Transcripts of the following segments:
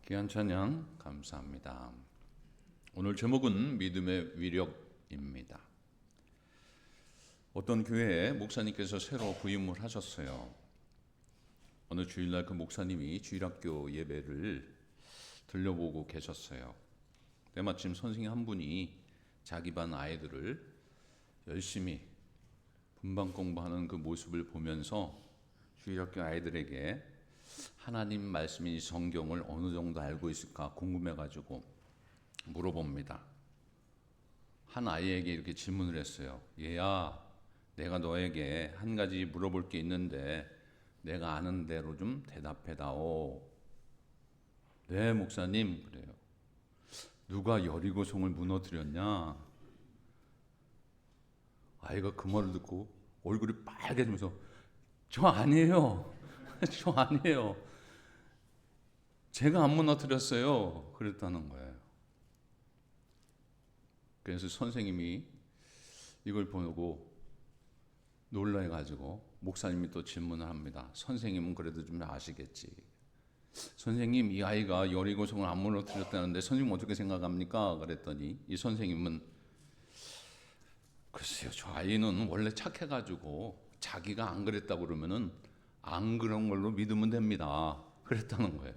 귀한 찬양 감사합니다. 오늘 제목은 믿음의 위력입니다. 어떤 교회에 목사님께서 새로 부임을 하셨어요. 어느 주일날 그 목사님이 주일학교 예배를 들려보고 계셨어요. 때마침 선생님 한 분이 자기 반 아이들을 열심히 분반 공부하는 그 모습을 보면서 주일학교 아이들에게 하나님 말씀이 성경을 어느 정도 알고 있을까 궁금해가지고 물어봅니다. 한 아이에게 이렇게 질문을 했어요. 얘야, 내가 너에게 한 가지 물어볼 게 있는데 내가 아는 대로 좀 대답해다오. 네, 목사님. 그래요. 누가 여리고성을 무너뜨렸냐? 아이가 그 말을 듣고 얼굴이 빨개지면서 저 아니에요. 저 아니에요. 제가 안 무너뜨렸어요. 그랬다는 거예요. 그래서 선생님이 이걸 보고 놀라가지고 목사님이 또 질문을 합니다. 선생님은 그래도 좀 아시겠지. 선생님, 이 아이가 여리고성을 안 무너뜨렸다는데 선생님 어떻게 생각합니까? 그랬더니 이 선생님은 글쎄요, 저 아이는 원래 착해가지고 자기가 안 그랬다고 그러면은 안 그런 걸로 믿으면 됩니다. 그랬다는 거예요.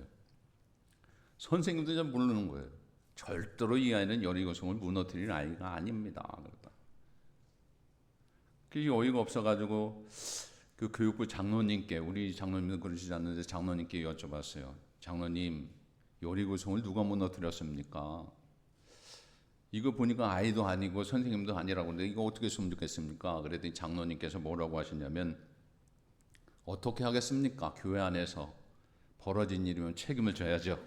선생님도 잘 모르는 거예요. 절대로 이 아이는 여리고성을 무너뜨릴 아이가 아닙니다. 그러다. 그게 어이가 없어가지고 그 교육부 장로님께, 우리 장로님은 그러시지 않는데 장로님께 여쭤봤어요. 장로님, 여리고성을 누가 무너뜨렸습니까? 이거 보니까 아이도 아니고 선생님도 아니라고 하는데 이거 어떻게 했으면 좋겠습니까? 그랬더니 장로님께서 뭐라고 하시냐면, 어떻게 하겠습니까? 교회 안에서 벌어진 일이면 책임을 져야죠.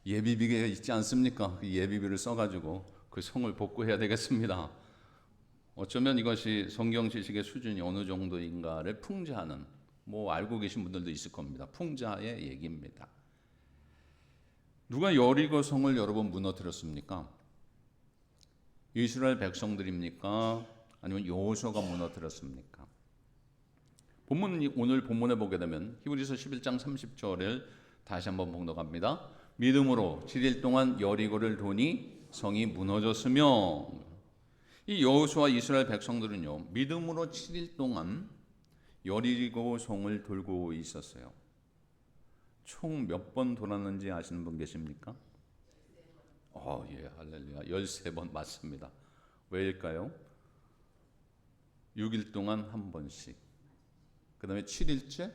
예비비가 있지 않습니까? 그 예비비를 써가지고 그 성을 복구해야 되겠습니다. 어쩌면 이것이 성경 지식의 수준이 어느 정도인가를 풍자하는, 뭐 알고 계신 분들도 있을 겁니다. 풍자의 얘기입니다. 누가 여리고성을 여러 번 무너뜨렸습니까? 이스라엘 백성들입니까? 아니면 여호수아가 무너뜨렸습니까? 오늘 본문에 보게 되면 히브리서 11장 30절을 다시 한번 봉독합니다. 믿음으로 7일 동안 여리고를 도니 성이 무너졌으며, 이 여호수아 이스라엘 백성들은요, 믿음으로 7일 동안 여리고 성을 돌고 있었어요. 총 몇 번 돌았는지 아시는 분 계십니까? 예, 할렐루야. 13번 맞습니다. 왜일까요? 6일 동안 한 번씩. 그 다음에 7일째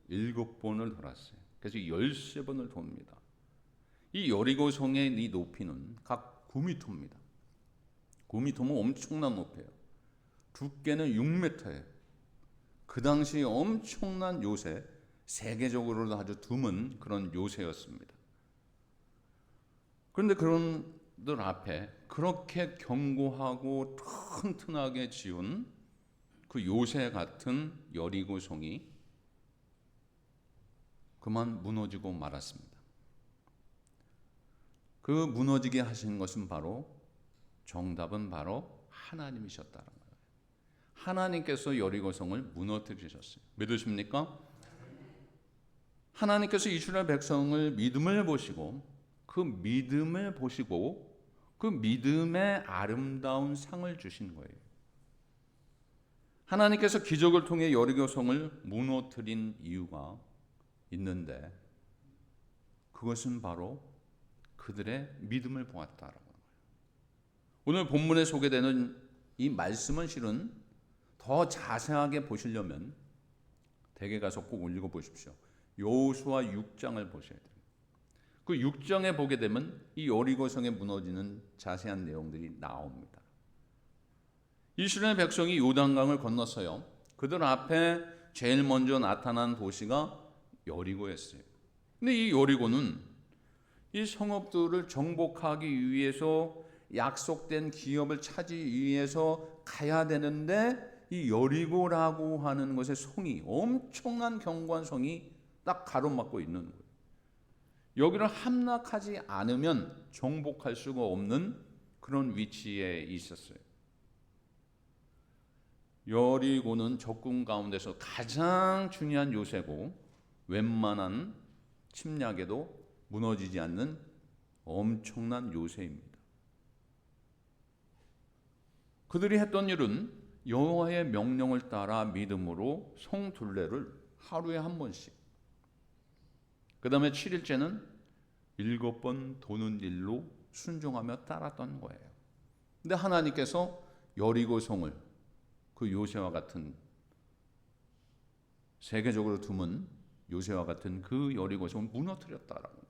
7번을 돌았어요. 그래서 13번을 돕니다. 이 여리고 성의 이 높이는 각 9m입니다. 9m면 엄청난 높이에요. 두께는 6m예요. 그 당시 엄청난 요새, 세계적으로도 아주 드문 그런 요새였습니다. 그런데 그런들 앞에 그렇게 견고하고 튼튼하게 지은 그 요새 같은 여리고성이 그만 무너지고 말았습니다. 그 무너지게 하신 것은 정답은 바로 하나님이셨다는 거예요. 하나님께서 여리고성을 무너뜨리셨어요. 믿으십니까? 하나님께서 이스라엘 백성을 믿음을 보시고 그 믿음의 아름다운 상을 주신 거예요. 하나님께서 기적을 통해 여리고성을 무너뜨린 이유가 있는데, 그것은 바로 그들의 믿음을 보았다라는 거예요. 오늘 본문에 소개되는 이 말씀은 실은 더 자세하게 보시려면 댁에 가서 꼭 읽어 보십시오. 여호수아 6장을 보셔야 돼요. 그 6장에 보게 되면 이 여리고성에 무너지는 자세한 내용들이 나옵니다. 이스라엘 백성이 요단강을 건넜어요. 그들 앞에 제일 먼저 나타난 도시가 여리고였어요. 근데 이 여리고는 이 성읍들을 정복하기 위해서, 약속된 기업을 차지하기 위해서 가야 되는데, 이 여리고라고 하는 것의 성이, 엄청난 견고한 성이 딱 가로막고 있는 거예요. 여기를 함락하지 않으면 정복할 수가 없는 그런 위치에 있었어요. 여리고는 적군 가운데서 가장 중요한 요새고, 웬만한 침략에도 무너지지 않는 엄청난 요새입니다. 그들이 했던 일은 여호와의 명령을 따라 믿음으로 성둘레를 하루에 한 번씩, 그 다음에 7일째는 7번 도는 일로 순종하며 따랐던 거예요. 근데 하나님께서 여리고성을, 그 요새와 같은, 세계적으로 드문 요새와 같은 그 여리고성을 무너뜨렸다라고.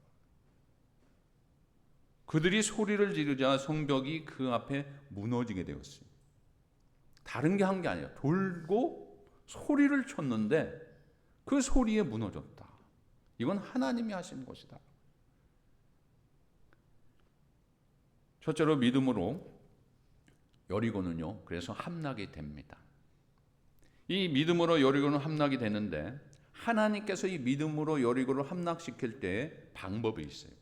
그들이 소리를 지르자 성벽이 그 앞에 무너지게 되었어요. 다른 게 한 게 아니라 돌고 소리를 쳤는데 그 소리에 무너졌다. 이건 하나님이 하신 것이다. 첫째로 믿음으로 여리고는요, 그래서 함락이 됩니다. 이 믿음으로 여리고는 함락이 되는데 하나님께서 이 믿음으로 여리고를 함락시킬 때 방법이 있어요.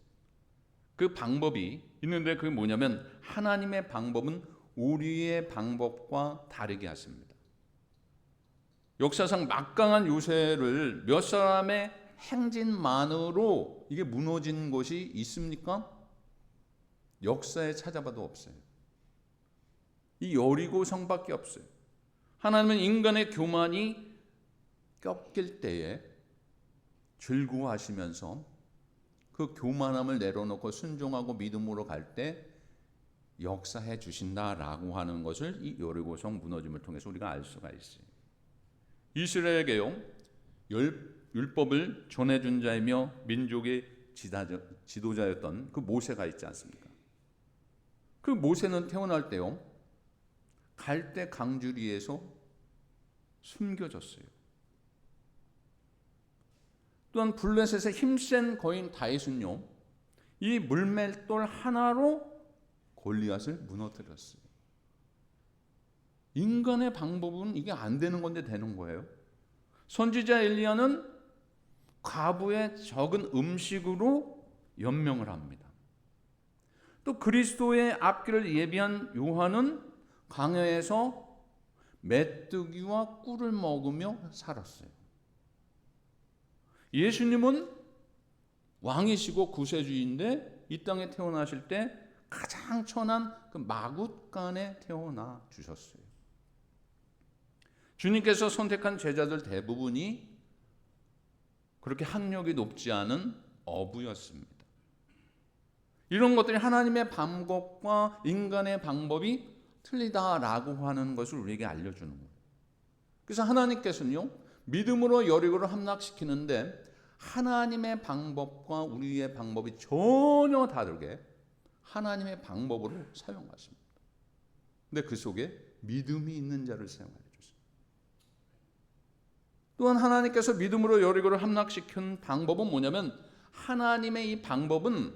그 방법이 있는데 그게 뭐냐면 하나님의 방법은 우리의 방법과 다르게 하십니다. 역사상 막강한 요새를 몇 사람의 행진만으로 이게 무너진 것이 있습니까? 역사에 찾아봐도 없어요. 이 여리고 성밖에 없어요. 하나님은 인간의 교만이 꺾일 때에 즐거워하시면서 그 교만함을 내려놓고 순종하고 믿음으로 갈 때 역사해 주신다라고 하는 것을 이 여리고성 무너짐을 통해서 우리가 알 수가 있어요. 이스라엘에게요, 율법을 전해준 자이며 민족의 지도자였던 그 모세가 있지 않습니까? 그 모세는 태어날 때요, 갈대 강주리에서 숨겨졌어요. 또한 블레셋의 힘센 거인 다윗은요, 이 물맷돌 하나로 골리앗을 무너뜨렸어요. 인간의 방법은 이게 안 되는 건데 되는 거예요. 선지자 엘리야는 과부의 적은 음식으로 연명을 합니다. 또 그리스도의 앞길을 예비한 요한은 광야에서 메뚜기와 꿀을 먹으며 살았어요. 예수님은 왕이시고 구세주인데 이 땅에 태어나실 때 가장 천한 그 마굿간에 태어나 주셨어요. 주님께서 선택한 제자들 대부분이 그렇게 학력이 높지 않은 어부였습니다. 이런 것들이 하나님의 방법과 인간의 방법이 틀리다라고 하는 것을 우리에게 알려주는 거예요. 그래서 하나님께서는요, 믿음으로 여리고를 함락시키는데 하나님의 방법과 우리의 방법이 전혀 다르게 하나님의 방법으로 사용하십니다. 근데 그 속에 믿음이 있는 자를 사용하여 주십니다. 또한 하나님께서 믿음으로 여리고를 함락시킨 방법은 뭐냐면 하나님의 이 방법은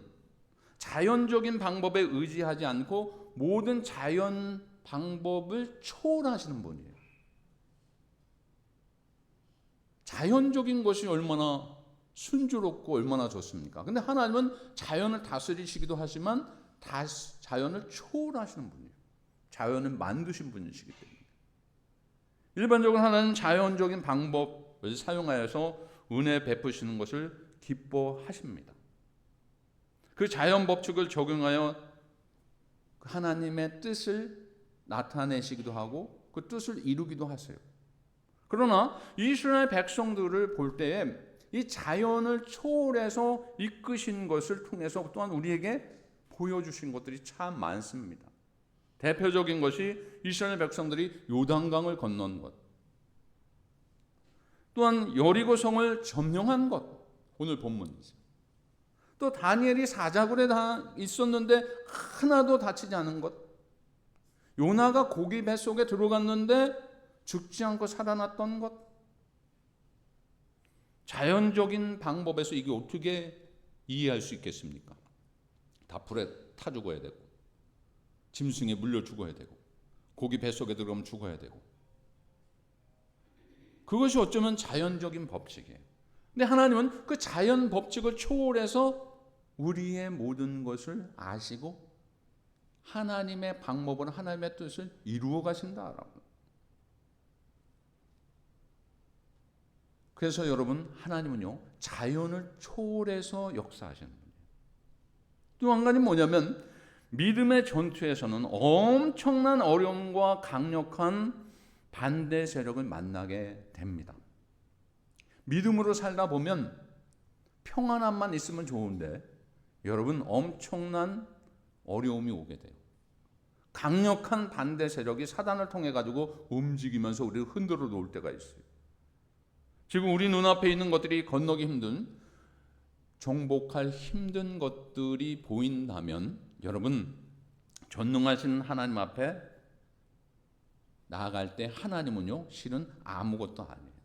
자연적인 방법에 의지하지 않고 모든 자연 방법을 초월하시는 분이에요. 자연적인 것이 얼마나 순조롭고 얼마나 좋습니까? 근데 하나님은 자연을 다스리시기도 하지만 자연을 초월하시는 분이에요. 자연을 만드신 분이시기 때문에. 일반적으로 하나님은 자연적인 방법을 사용하여서 은혜 베푸시는 것을 기뻐하십니다. 그 자연 법칙을 적용하여 하나님의 뜻을 나타내시기도 하고 그 뜻을 이루기도 하세요. 그러나 이스라엘 백성들을 볼 때에 이 자연을 초월해서 이끄신 것을 통해서 또한 우리에게 보여주신 것들이 참 많습니다. 대표적인 것이 이스라엘 백성들이 요단강을 건넌 것, 또한 여리고성을 점령한 것, 오늘 본문이죠. 또 다니엘이 사자굴에 다 있었는데 하나도 다치지 않은 것, 요나가 고기 뱃속에 들어갔는데 죽지 않고 살아났던 것, 자연적인 방법에서 이게 어떻게 이해할 수 있겠습니까? 다 불에 타 죽어야 되고 짐승에 물려 죽어야 되고 고기 뱃속에 들어가면 죽어야 되고, 그것이 어쩌면 자연적인 법칙이에요. 근데 하나님은 그 자연 법칙을 초월해서 우리의 모든 것을 아시고 하나님의 방법으로 하나님의 뜻을 이루어 가신다라고. 그래서 여러분, 하나님은요 자연을 초월해서 역사하시는 분이에요. 또 한 가지 뭐냐면 믿음의 전투에서는 엄청난 어려움과 강력한 반대 세력을 만나게 됩니다. 믿음으로 살다 보면 평안함만 있으면 좋은데 여러분 엄청난 어려움이 오게 돼요. 강력한 반대 세력이 사단을 통해 가지고 움직이면서 우리를 흔들어 놓을 때가 있어요. 지금 우리 눈앞에 있는 것들이 건너기 힘든, 정복할 힘든 것들이 보인다면 여러분 전능하신 하나님 앞에 나아갈 때 하나님은요 실은 아무것도 아니에요.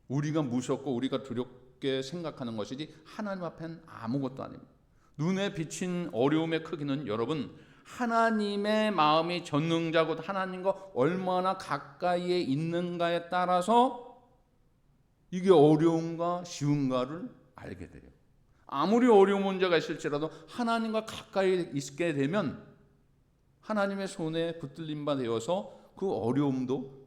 우리가 무섭고 우리가 두렵게 생각하는 것이지 하나님 앞엔 아무것도 아닙니다. 눈에 비친 어려움의 크기는 여러분 하나님의 마음이 전능자고 하나님과 얼마나 가까이에 있는가에 따라서 이게 어려운가 쉬운가를 알게 돼요. 아무리 어려운 문제가 있을지라도 하나님과 가까이 있게 되면 하나님의 손에 붙들림 바 되어서 그 어려움도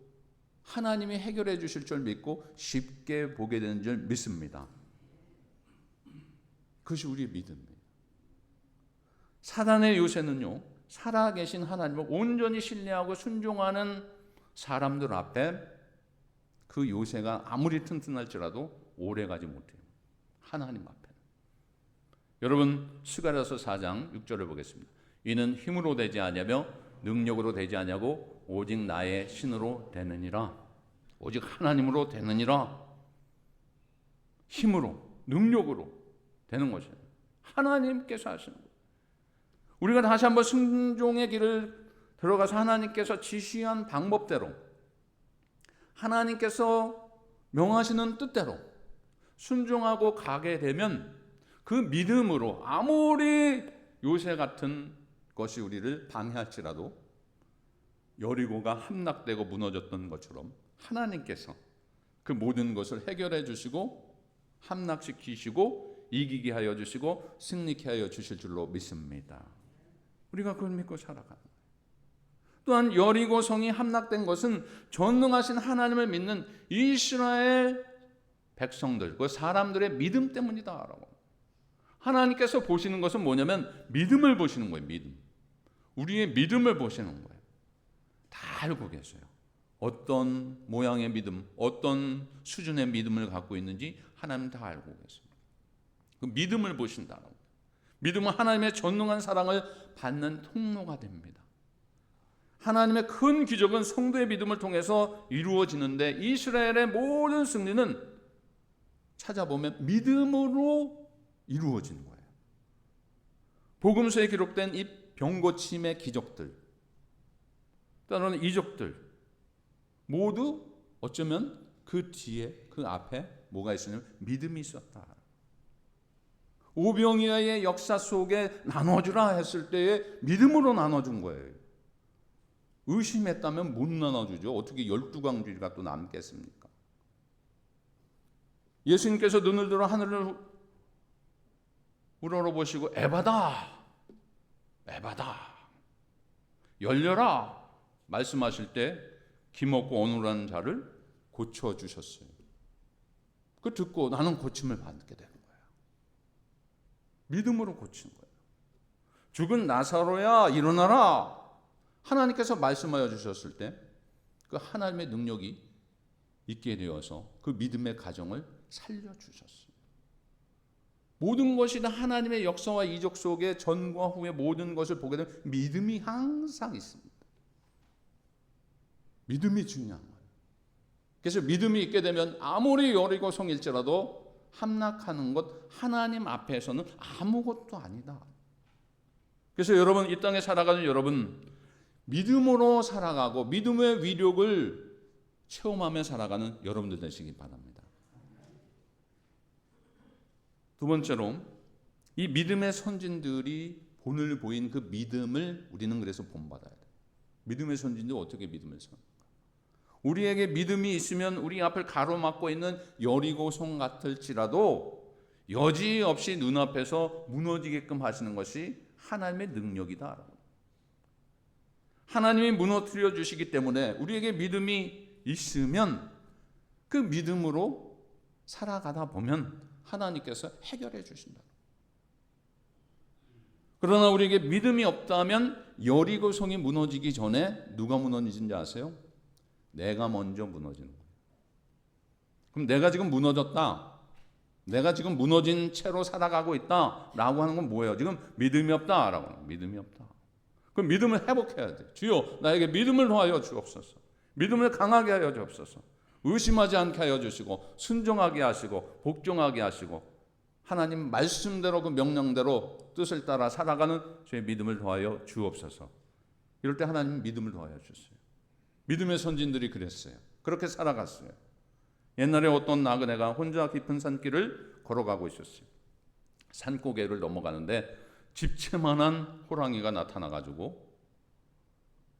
하나님이 해결해 주실 줄 믿고 쉽게 보게 되는 줄 믿습니다. 그것이 우리의 믿음이에요. 사단의 요새는요, 살아계신 하나님을 온전히 신뢰하고 순종하는 사람들 앞에 그 요새가 아무리 튼튼할지라도 오래가지 못해요. 하나님 앞에. 여러분 스가랴서 4장 6절을 보겠습니다. 이는 힘으로 되지 아니하며 능력으로 되지 아니하고 오직 나의 신으로 되느니라. 오직 하나님으로 되느니라. 힘으로 능력으로 되는 것이에요. 하나님께서 하시는 거예요. 우리가 다시 한번 순종의 길을 들어가서 하나님께서 지시한 방법대로 하나님께서 명하시는 뜻대로 순종하고 가게 되면 그 믿음으로 아무리 요새 같은 것이 우리를 방해할지라도 여리고가 함락되고 무너졌던 것처럼 하나님께서 그 모든 것을 해결해 주시고 함락시키시고 이기게 하여 주시고 승리케 하여 주실 줄로 믿습니다. 우리가 그걸 믿고 살아가는 거예요. 또한 여리고 성이 함락된 것은 전능하신 하나님을 믿는 이스라엘 백성들, 그 사람들의 믿음 때문이다라고. 하나님께서 보시는 것은 뭐냐면 믿음을 보시는 거예요. 믿음. 우리의 믿음을 보시는 거예요. 다 알고 계세요. 어떤 모양의 믿음, 어떤 수준의 믿음을 갖고 있는지 하나님 다 알고 계십니다. 그 믿음을 보신다는 거예요. 믿음은 하나님의 전능한 사랑을 받는 통로가 됩니다. 하나님의 큰 기적은 성도의 믿음을 통해서 이루어지는데 이스라엘의 모든 승리는 찾아보면 믿음으로 이루어진 거예요. 복음서에 기록된 이 병고침의 기적들, 또는 이적들 모두 어쩌면 그 뒤에 그 앞에 뭐가 있었냐면 믿음이 있었다. 오병이어의 역사 속에 나눠주라 했을 때에 믿음으로 나눠준 거예요. 의심했다면 못 나눠주죠. 어떻게 12광주리가 또 남겠습니까? 예수님께서 눈을 들어 하늘을 우러러보시고 에바다, 에바다, 열려라 말씀하실 때 기먹고 어눌한 자를 고쳐주셨어요. 그 듣고 나는 고침을 받게 되는 거예요. 믿음으로 고친 거예요. 죽은 나사로야 일어나라 하나님께서 말씀하여 주셨을 때 그 하나님의 능력이 있게 되어서 그 믿음의 가정을 살려주셨어요. 모든 것이 다 하나님의 역사와 이적 속에 전과 후의 모든 것을 보게 되면 믿음이 항상 있습니다. 믿음이 중요한 거예요. 그래서 믿음이 있게 되면 아무리 여리고 성일지라도 함락하는 것 하나님 앞에서는 아무것도 아니다. 그래서 여러분 이 땅에 살아가는 여러분 믿음으로 살아가고 믿음의 위력을 체험하며 살아가는 여러분들 되시기 바랍니다. 두 번째로 이 믿음의 선진들이 본을 보인 그 믿음을 우리는 그래서 본받아야 돼요. 믿음의 선진들 어떻게 믿음을 선? 우리에게 믿음이 있으면 우리 앞을 가로막고 있는 여리고 성 같을지라도 여지없이 눈앞에서 무너지게끔 하시는 것이 하나님의 능력이다. 하나님이 무너뜨려 주시기 때문에 우리에게 믿음이 있으면 그 믿음으로 살아가다 보면 하나님께서 해결해 주신다. 그러나 우리에게 믿음이 없다면 여리고성이 무너지기 전에 누가 무너지는지 아세요? 내가 먼저 무너지는 거예요. 그럼 내가 지금 무너졌다, 내가 지금 무너진 채로 살아가고 있다라고 하는 건 뭐예요? 지금 믿음이 없다라고 하는 거예요. 믿음이 없다. 그럼 믿음을 회복해야 돼. 주여 나에게 믿음을 더하여 주옵소서. 믿음을 강하게 하여 주옵소서. 의심하지 않게 하여 주시고 순종하게 하시고 복종하게 하시고 하나님 말씀대로 그 명령대로 뜻을 따라 살아가는 저의 믿음을 더하여 주옵소서. 이럴 때 하나님 믿음을 더하여 주세요. 믿음의 선진들이 그랬어요. 그렇게 살아갔어요. 옛날에 어떤 나그네가 혼자 깊은 산길을 걸어가고 있었어요. 산고개를 넘어가는데 집채만한 호랑이가 나타나가지고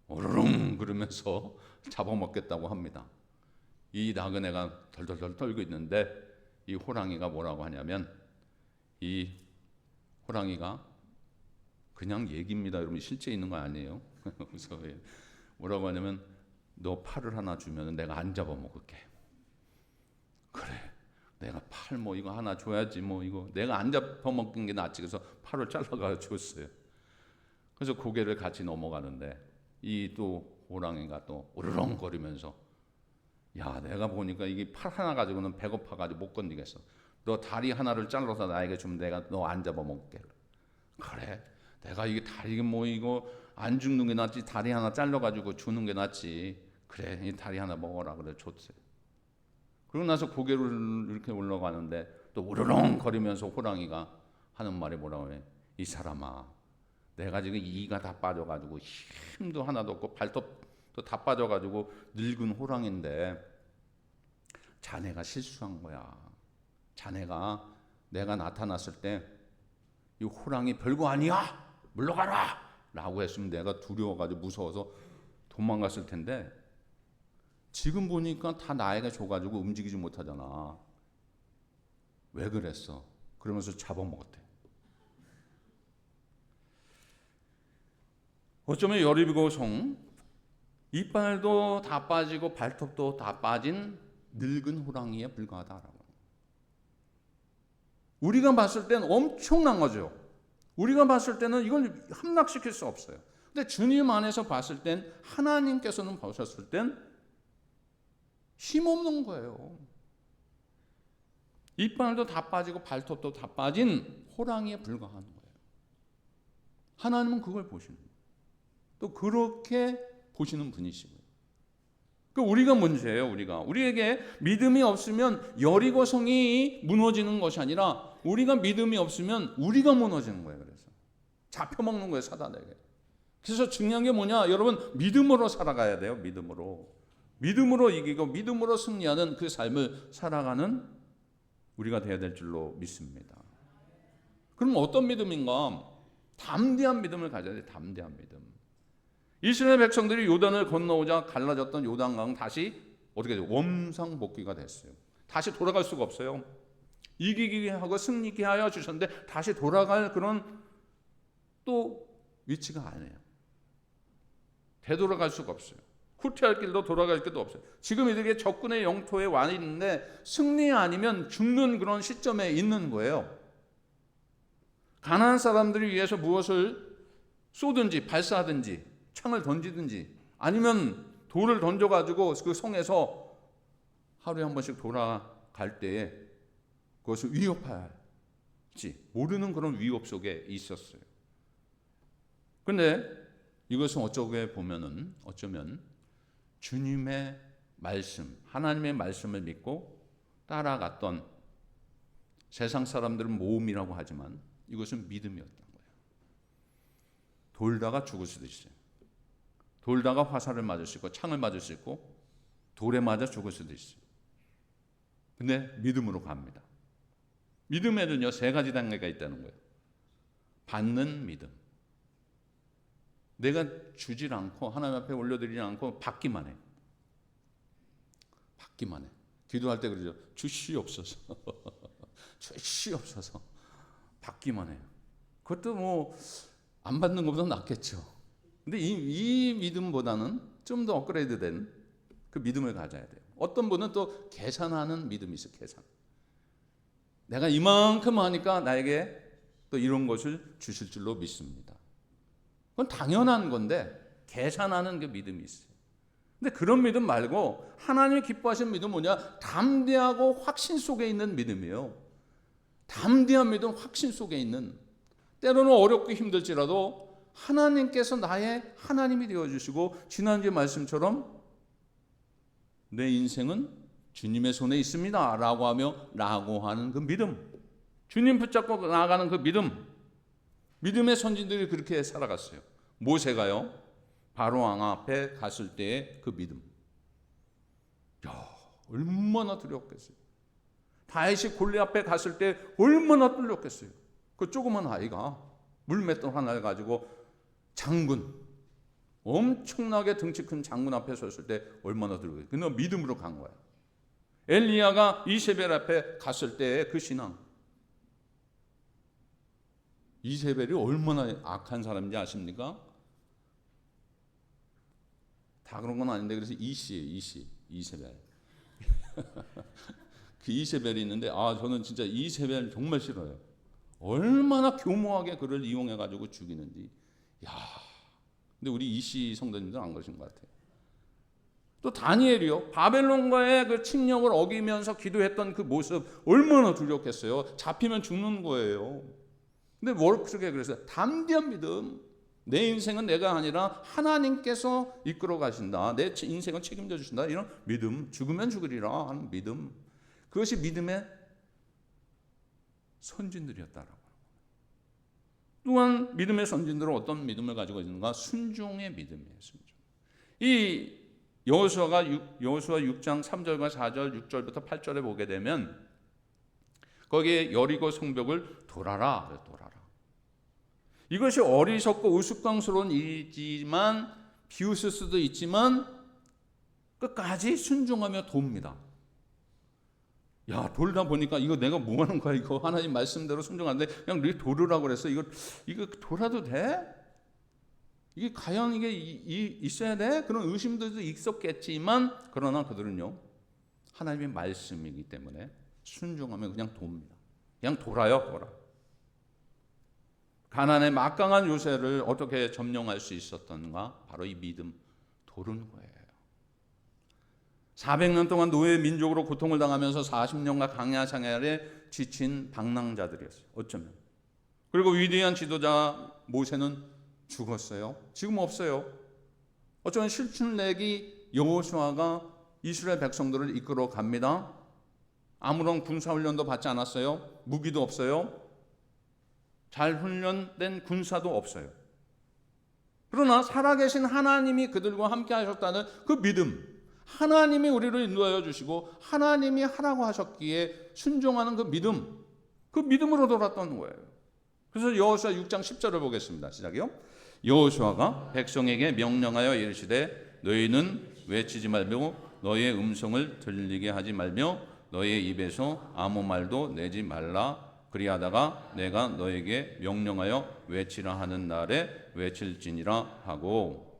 오르릉 그러면서 잡아먹겠다고 합니다. 이 나그네가 덜덜덜 떨고 있는데 이 호랑이가 뭐라고 하냐면, 이 호랑이가 그냥 얘기입니다. 여러분 실제 있는 거 아니에요. 그래서 뭐라고 하냐면, 너 팔을 하나 주면 내가 안 잡아먹을게. 그래, 내가 팔 뭐 이거 하나 줘야지, 뭐 이거 내가 안 잡아먹는 게 낫지. 그래서 팔을 잘라가 줬어요. 그래서 고개를 같이 넘어가는데 이 또 호랑이가 또 우르렁거리면서, 야 내가 보니까 이게 팔 하나 가지고는 배고파가지고 못 건지겠어. 너 다리 하나를 잘라서 나에게 주면 내가 너 안 잡아먹게. 그래, 내가 이게 다리 뭐 이거 안 죽는 게 낫지, 다리 하나 잘라가지고 주는 게 낫지. 그래, 이 다리 하나 먹어라. 그래 줬어요. 그러고 나서 고개를 이렇게 올라가는데 또 우르렁 거리면서 호랑이가 하는 말이 뭐라고 해? 이 사람아, 내가 지금 이가 다 빠져가지고 힘도 하나도 없고 발톱도 다 빠져가지고 늙은 호랑인데 자네가 실수한 거야. 자네가 내가 나타났을 때 이 호랑이 별거 아니야, 물러가라 라고 했으면 내가 두려워가지고 무서워서 도망갔을 텐데 지금 보니까 다 나에게 줘가지고 움직이지 못하잖아. 왜 그랬어? 그러면서 잡아먹었대. 어쩌면 여리고성, 이빨도 다 빠지고 발톱도 다 빠진 늙은 호랑이에 불과하다라고. 우리가 봤을 때는 엄청난 거죠. 우리가 봤을 때는 이걸 함락시킬 수 없어요. 근데 주님 안에서 봤을 땐, 하나님께서는 보셨을 땐 힘없는 거예요. 이빨도 다 빠지고 발톱도 다 빠진 호랑이에 불과한 거예요. 하나님은 그걸 보시는 거예요. 또 그렇게 보시는 분이시고요. 우리가 문제예요. 우리에게 믿음이 없으면 여리고성이 무너지는 것이 아니라 우리가 믿음이 없으면 우리가 무너지는 거예요. 그래서 잡혀먹는 거예요, 사단에게. 그래서 중요한 게 뭐냐, 여러분, 믿음으로 살아가야 돼요. 믿음으로 이기고 믿음으로 승리하는 그 삶을 살아가는 우리가 되어야 될 줄로 믿습니다. 그럼 어떤 믿음인가? 담대한 믿음을 가져야 돼요. 담대한 믿음. 이스라엘 백성들이 요단을 건너오자 갈라졌던 요단강 다시 어떻게 돼요? 원상복귀가 됐어요. 다시 돌아갈 수가 없어요. 이기게 하고 승리케 하여 주셨는데 다시 돌아갈 그런 또 위치가 아니에요. 되돌아갈 수가 없어요. 후퇴할 길도 돌아갈 길도 없어요. 지금 이들이 적군의 영토에 와 있는데 승리 아니면 죽는 그런 시점에 있는 거예요. 가나안 사람들이 위해서 무엇을 쏘든지 발사하든지 창을 던지든지 아니면 돌을 던져가지고 그 성에서 하루에 한 번씩 돌아갈 때에 그것을 위협할지 모르는 그런 위협 속에 있었어요. 그런데 이것은 어쩌면 주님의 말씀, 하나님의 말씀을 믿고 따라갔던, 세상 사람들은 모험이라고 하지만 이것은 믿음이었던 거예요. 돌다가 죽을 수도 있어요. 돌다가 화살을 맞을 수 있고 창을 맞을 수 있고 돌에 맞아 죽을 수도 있어요. 근데 믿음으로 갑니다. 믿음에는요, 세 가지 단계가 있다는 거예요. 받는 믿음. 내가 주질 않고 하나님 앞에 올려드리지 않고 받기만 해. 받기만 해. 기도할 때 그러죠. 주시옵소서. 주시옵소서. 받기만 해요. 그것도 뭐 안 받는 것보다 낫겠죠. 근데 이 믿음보다는 좀 더 업그레이드된 그 믿음을 가져야 돼요. 어떤 분은 또 계산하는 믿음이 있어요. 계산. 내가 이만큼 하니까 나에게 또 이런 것을 주실 줄로 믿습니다. 그건 당연한 건데 계산하는 그 믿음이 있어요. 근데 그런 믿음 말고 하나님이 기뻐하시는 믿음은 뭐냐? 담대하고 확신 속에 있는 믿음이에요. 담대한 믿음, 확신 속에 있는, 때로는 어렵고 힘들지라도 하나님께서 나의 하나님이 되어주시고, 지난주의 말씀처럼 내 인생은 주님의 손에 있습니다 라고 하는 그 믿음, 주님 붙잡고 나아가는 그 믿음, 믿음의 선진들이 그렇게 살아갔어요. 모세가요, 바로 왕 앞에 갔을 때의 그 믿음, 야, 얼마나 두려웠겠어요. 다윗이 골리앗 앞에 갔을 때 얼마나 떨렸겠어요. 그 조그만 아이가 물맷돌 하나를 가지고 장군, 엄청나게 덩치 큰 장군 앞에 섰을 때 얼마나 두려웠겠어요. 그는 믿음으로 간 거야. 엘리야가 이세벨 앞에 갔을 때의 그 신앙, 이세벨이 얼마나 악한 사람인지 아십니까? 다 그런 건 아닌데, 그래서 이세벨. 그 이세벨이 있는데, 저는 진짜 이세벨 정말 싫어요. 얼마나 교모하게 그를 이용해가지고 죽이는지. 근데 우리 이씨 성도님들은 안 그러신 것 같아요. 또 다니엘이요, 바벨론과의 그 침략을 어기면서 기도했던 그 모습 얼마나 두렵겠어요. 잡히면 죽는 거예요. 근데 뭘 그렇게 그랬어요? 담대한 믿음. 내 인생은 내가 아니라 하나님께서 이끌어 가신다. 내 인생은 책임져 주신다. 이런 믿음, 죽으면 죽으리라 하는 믿음. 그것이 믿음의 선진들이었다라고. 또한 믿음의 선진들은 어떤 믿음을 가지고 있는가? 순종의 믿음이에요. 순종. 이 여호수아 6장 3절과 4절, 6절부터 8절에 보게 되면 거기에 여리고 성벽을 돌아라. 이것이 어리석고 우스꽝스러운 일이지만, 비웃을 수도 있지만 끝까지 순종하며 돕니다. 돌다 보니까 이거 내가 뭐 하는 거야? 이거 하나님 말씀대로 순종하는데 그냥 네 돌으라고 그랬어. 이거 돌아도 돼? 이게 과연 이게 있어야 돼? 그런 의심들도 있었겠지만, 그러나 그들은요, 하나님의 말씀이기 때문에 순종하면 그냥 돕니다. 그냥 돌아. 가나안의 막강한 요새를 어떻게 점령할 수 있었던가? 바로 이 믿음, 도른 거예요. 400년 동안 노예 민족으로 고통을 당하면서 40년간 강야 생활에 지친 방랑자들이었어요. 어쩌면. 그리고 위대한 지도자 모세는 죽었어요. 지금 없어요. 어쩌면 실춘내기 여호수아가 이스라엘 백성들을 이끌어 갑니다. 아무런 군사훈련도 받지 않았어요. 무기도 없어요. 잘 훈련된 군사도 없어요. 그러나 살아계신 하나님이 그들과 함께 하셨다는 그 믿음, 하나님이 우리를 인도하여 주시고 하나님이 하라고 하셨기에 순종하는 그 믿음, 그 믿음으로 돌았던 거예요. 그래서 여호수아 6장 10절을 보겠습니다. 시작이요. 여호수아가 백성에게 명령하여 이르시되 너희는 외치지 말며 너희의 음성을 들리게 하지 말며 너희의 입에서 아무 말도 내지 말라. 그리하다가 내가 너에게 명령하여 외치라 하는 날에 외칠지니라 하고,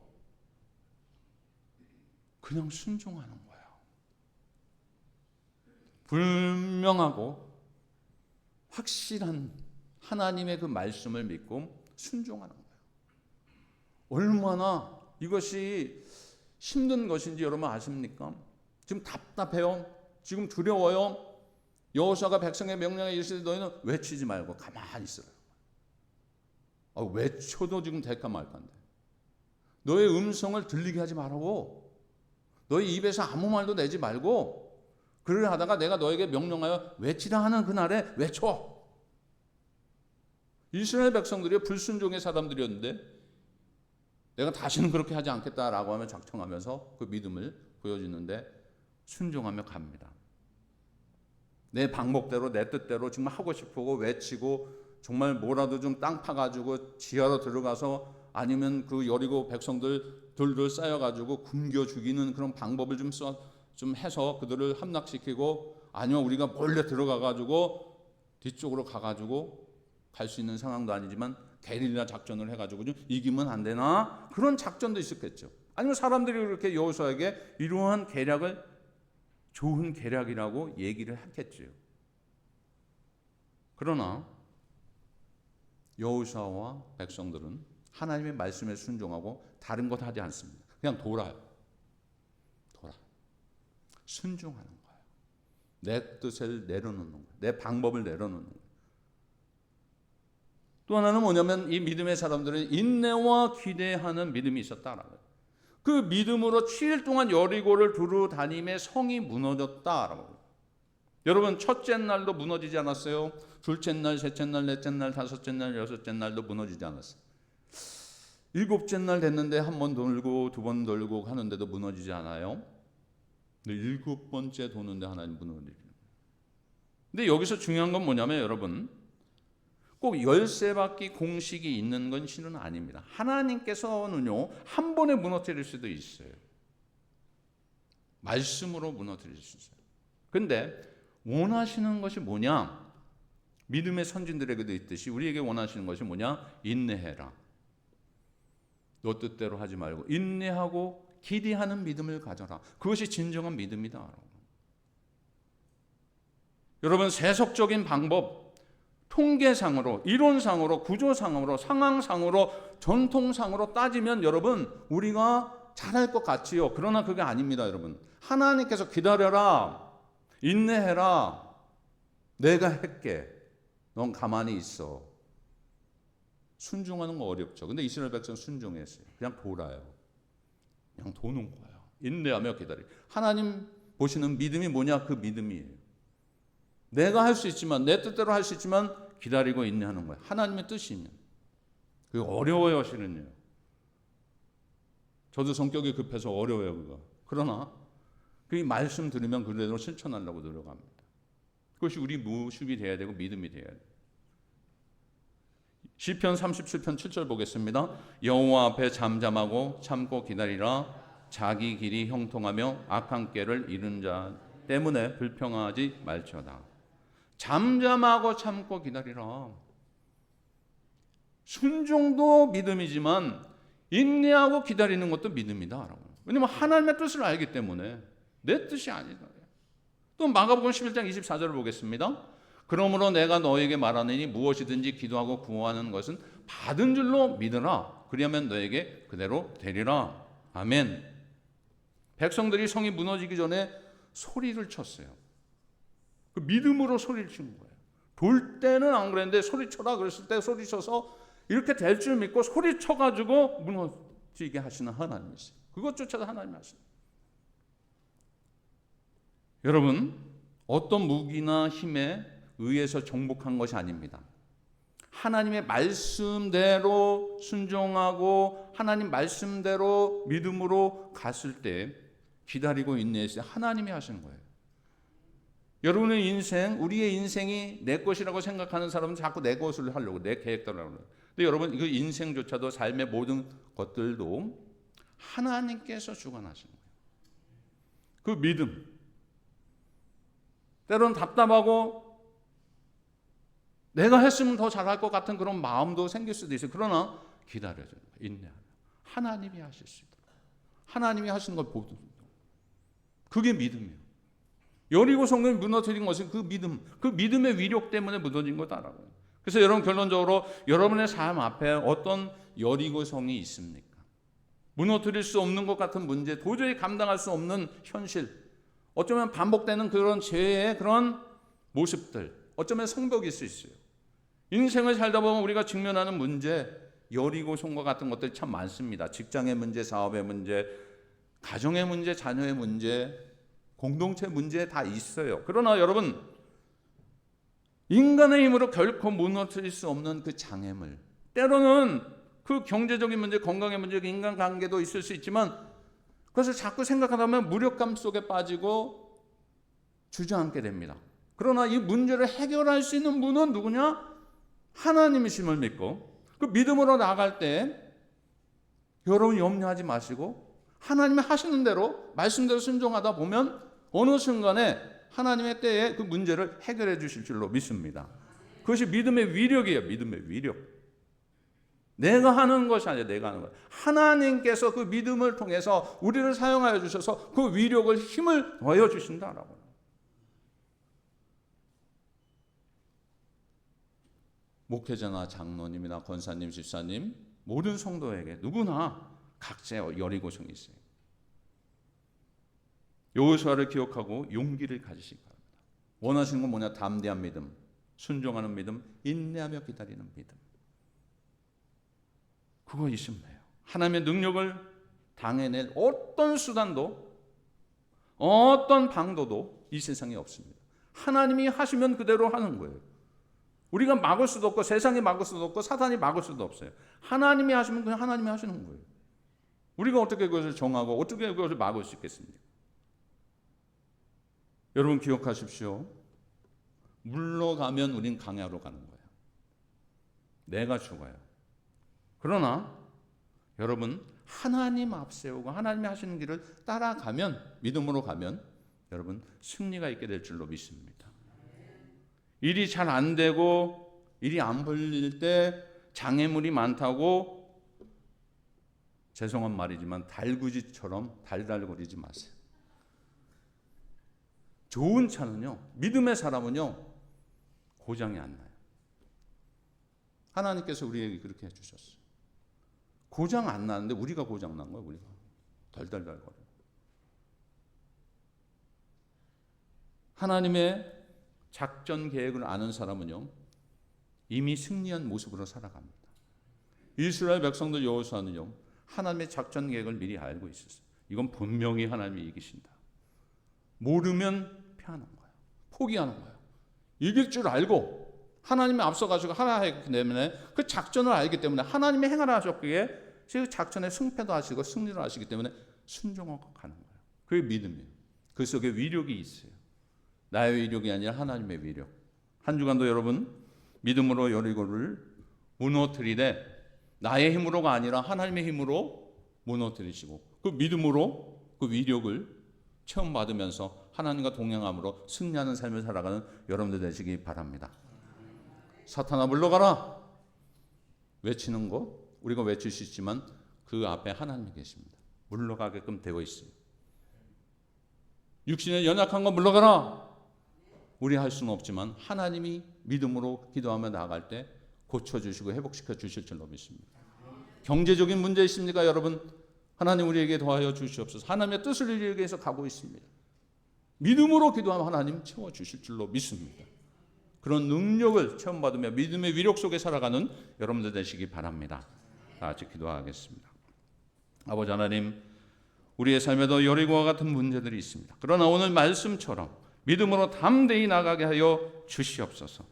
그냥 순종하는 거예요. 분명하고 확실한 하나님의 그 말씀을 믿고 순종하는 거예요. 얼마나 이것이 힘든 것인지 여러분 아십니까? 지금 답답해요. 지금 두려워요. 여호수아가 백성의 명령에 이르시되 너희는 외치지 말고 가만히 있으라. 외쳐도 지금 될까 말까인데, 너의 음성을 들리게 하지 말라고. 너희 입에서 아무 말도 내지 말고, 그를 하다가 내가 너에게 명령하여 외치라 하는 그날에 외쳐. 이스라엘 백성들이 불순종의 사람들이었는데 내가 다시는 그렇게 하지 않겠다라고 하며 작정하면서 그 믿음을 보여주는데 순종하며 갑니다. 내 방법대로, 내 뜻대로 정말 하고 싶고 외치고, 정말 뭐라도 좀 땅 파가지고 지하로 들어가서, 아니면 그 여리고 백성들 돌돌 쌓여가지고 굶겨 죽이는 그런 방법을 좀 해서 그들을 함락시키고, 아니면 우리가 몰래 들어가가지고 뒤쪽으로 가가지고 갈 수 있는 상황도 아니지만 게릴라 작전을 해가지고 좀 이기면 안 되나? 그런 작전도 있었겠죠. 아니면 사람들이 그렇게 여호수아에게 이러한 계략을 좋은 계략이라고 얘기를 했겠죠. 그러나 여호수아와 백성들은 하나님의 말씀에 순종하고 다른 것 하지 않습니다. 그냥 돌아요. 순종하는 거예요. 내 뜻을 내려놓는 거예요. 내 방법을 내려놓는 거예요. 또 하나는 뭐냐면 이 믿음의 사람들은 인내와 기대하는 믿음이 있었다라는 거예요. 그 믿음으로 7일 동안 여리고를 두루 다니며 성이 무너졌다라고 거예요. 여러분, 첫째 날도 무너지지 않았어요. 둘째 날, 셋째 날, 넷째 날, 다섯째 날, 여섯째 날도 무너지지 않았어요. 일곱째 날 됐는데 한 번 돌고 두 번 돌고 하는데도 무너지지 않아요. 근데 일곱 번째 도는데 하나님 무너지죠. 근데 여기서 중요한 건 뭐냐면 여러분, 꼭 13바퀴 공식이 있는 건 실은 아닙니다. 하나님께서는요, 한 번에 무너뜨릴 수도 있어요. 말씀으로 무너뜨릴 수 있어요. 근데 원하시는 것이 뭐냐? 믿음의 선진들에게도 있듯이 우리에게 원하시는 것이 뭐냐? 인내해라. 너 뜻대로 하지 말고 인내하고 기대하는 믿음을 가져라. 그것이 진정한 믿음이다. 여러분, 세속적인 방법, 통계상으로, 이론상으로, 구조상으로, 상황상으로, 전통상으로 따지면 여러분, 우리가 잘할 것 같지요. 그러나 그게 아닙니다, 여러분. 하나님께서 기다려라, 인내해라, 내가 할게, 넌 가만히 있어. 순종하는 거 어렵죠. 근데 이스라엘 백성 순종했어요. 그냥 돌아요. 그냥 도는 거예요. 인내하며 기다려. 하나님 보시는 믿음이 뭐냐? 그 믿음이에요. 내가 할 수 있지만, 내 뜻대로 할 수 있지만 기다리고 인내하는 거예요. 하나님의 뜻이면. 그게 어려워요, 실은요. 저도 성격이 급해서 어려워요, 그거. 그러나 그 말씀 들으면 그대로 실천하려고 노력합니다. 그것이 우리 모습이 돼야 되고 믿음이 돼야 돼요. 시편 37편 7절 보겠습니다. 여호와 앞에 잠잠하고 참고 기다리라. 자기 길이 형통하며 악한 꾀를 이룬 자 때문에 불평하지 말지어다. 잠잠하고 참고 기다리라. 순종도 믿음이지만 인내하고 기다리는 것도 믿음이다. 왜냐하면 하나님의 뜻을 알기 때문에 내 뜻이 아니다. 또 마가복음 11장 24절을 보겠습니다. 그러므로 내가 너에게 말하느니 무엇이든지 기도하고 구하는 것은 받은 줄로 믿으라. 그리하면 너에게 그대로 되리라. 아멘. 백성들이 성이 무너지기 전에 소리를 쳤어요. 그 믿음으로 소리를 치는 거예요. 돌 때는 안 그랬는데 소리쳐라 그랬을 때 소리쳐서 이렇게 될 줄 믿고 소리쳐가지고 무너지게 하시는 하나님이세요. 그것조차도 하나님이 하시는. 여러분, 어떤 무기나 힘에 의해서 정복한 것이 아닙니다. 하나님의 말씀대로 순종하고 하나님 말씀대로 믿음으로 갔을 때 기다리고 인내했어요. 하나님이 하시는 거예요. 여러분의 인생, 우리의 인생이 내 것이라고 생각하는 사람은 자꾸 내 것을 하려고, 내 계획대로 하려고. 근데 여러분, 그 인생조차도 삶의 모든 것들도 하나님께서 주관하시는 거예요. 그 믿음. 때로는 답답하고 내가 했으면 더 잘할 것 같은 그런 마음도 생길 수도 있어요. 그러나 기다려줘요. 인내하며. 하나님이 하실 수 있도록. 하나님이 하시는 걸 보도. 그게 믿음이에요. 여리고 성을 무너뜨린 것은 그 믿음, 그 믿음의 위력 때문에 무너진 거다라고요. 그래서 여러분, 결론적으로 여러분의 삶 앞에 어떤 여리고 성이 있습니까? 무너뜨릴 수 없는 것 같은 문제, 도저히 감당할 수 없는 현실, 어쩌면 반복되는 그런 죄의 그런 모습들, 어쩌면 성벽일 수 있어요. 인생을 살다 보면 우리가 직면하는 문제, 여리고 성과 같은 것들이 참 많습니다. 직장의 문제, 사업의 문제, 가정의 문제, 자녀의 문제, 공동체 문제 다 있어요. 그러나 여러분, 인간의 힘으로 결코 무너뜨릴 수 없는 그 장애물, 때로는 그 경제적인 문제, 건강의 문제, 인간관계도 있을 수 있지만 그것을 자꾸 생각하다 보면 무력감 속에 빠지고 주저앉게 됩니다. 그러나 이 문제를 해결할 수 있는 분은 누구냐? 하나님이심을 믿고 그 믿음으로 나아갈 때 여러분 염려하지 마시고 하나님이 하시는 대로 말씀대로 순종하다 보면 어느 순간에 하나님의 때에 그 문제를 해결해 주실 줄로 믿습니다. 그것이 믿음의 위력이에요. 믿음의 위력. 내가 하는 것이 아니라 내가 하는 거예요. 하나님께서 그 믿음을 통해서 우리를 사용하여 주셔서 그 위력을, 힘을 더해 주신다라고. 목회자나 장로님이나 권사님, 집사님, 모든 성도에게 누구나 각자의 여리고성이 있어요. 여호수아를 기억하고 용기를 가지시기 바랍니다. 원하시는 건 뭐냐? 담대한 믿음, 순종하는 믿음, 인내하며 기다리는 믿음. 그거 있으면 돼요. 하나님의 능력을 당해낼 어떤 수단도, 어떤 방도도 이 세상에 없습니다. 하나님이 하시면 그대로 하는 거예요. 우리가 막을 수도 없고 세상이 막을 수도 없고 사단이 막을 수도 없어요. 하나님이 하시면 그냥 하나님이 하시는 거예요. 우리가 어떻게 그것을 정하고 어떻게 그것을 막을 수 있겠습니까? 여러분 기억하십시오. 물러가면 우린 강야로 가는 거예요. 내가 죽어요. 그러나 여러분 하나님 앞세우고 하나님이 하시는 길을 따라가면, 믿음으로 가면 여러분 승리가 있게 될 줄로 믿습니다. 일이 잘 안 되고 일이 안 풀릴 때 장애물이 많다고 죄송한 말이지만 달구지처럼 달달거리지 마세요. 좋은 차는요, 믿음의 사람은요 고장이 안 나요. 하나님께서 우리에게 그렇게 해주셨어요. 고장 안 나는데 우리가 고장 난 거예요. 우리가 덜덜덜거려. 하나님의 작전 계획을 아는 사람은요 이미 승리한 모습으로 살아갑니다. 이스라엘 백성들 여호수아는요 하나님의 작전 계획을 미리 알고 있었어요. 이건 분명히 하나님이 이기신다. 모르면 피하는 거예요. 포기하는 거예요. 이길 줄 알고 하나님이 앞서가지고 하라 했기 때문에 그 작전을 알기 때문에 하나님이 행하라 하셨기에 그 작전에 승패도 하시고 승리를 하시기 때문에 순종하고 가는 거예요. 그게 믿음이에요. 그 속에 위력이 있어요. 나의 위력이 아니라 하나님의 위력. 한 주간도 여러분 믿음으로 여리고를 무너뜨리되 나의 힘으로가 아니라 하나님의 힘으로 무너뜨리시고 그 믿음으로 그 위력을 체험받으면서 하나님과 동행함으로 승리하는 삶을 살아가는 여러분들 되시기 바랍니다. 사탄아 물러가라 외치는 것 우리가 외칠 수 있지만 그 앞에 하나님이 계십니다. 물러가게끔 되어 있어요. 육신의 연약한 거 물러가라. 우리 할 수는 없지만 하나님이 믿음으로 기도하며 나아갈 때 고쳐주시고 회복시켜 주실 줄로 믿습니다. 경제적인 문제 있습니까 여러분? 하나님 우리에게 도와여 주시옵소서. 하나님의 뜻을 이루기 위해서 가고 있습니다. 믿음으로 기도하면 하나님 채워주실 줄로 믿습니다. 그런 능력을 체험받으며 믿음의 위력 속에 살아가는 여러분들 되시기 바랍니다. 다 같이 기도하겠습니다. 아버지 하나님, 우리의 삶에도 여리고와 같은 문제들이 있습니다. 그러나 오늘 말씀처럼 믿음으로 담대히 나가게 하여 주시옵소서.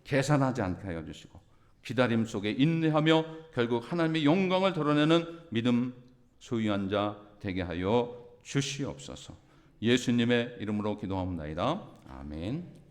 계산하지 않게 하여 주시고 기다림 속에 인내하며 결국 하나님의 영광을 드러내는 믿음 소유한 자 되게 하여 주시옵소서. 예수님의 이름으로 기도합니다. 아멘.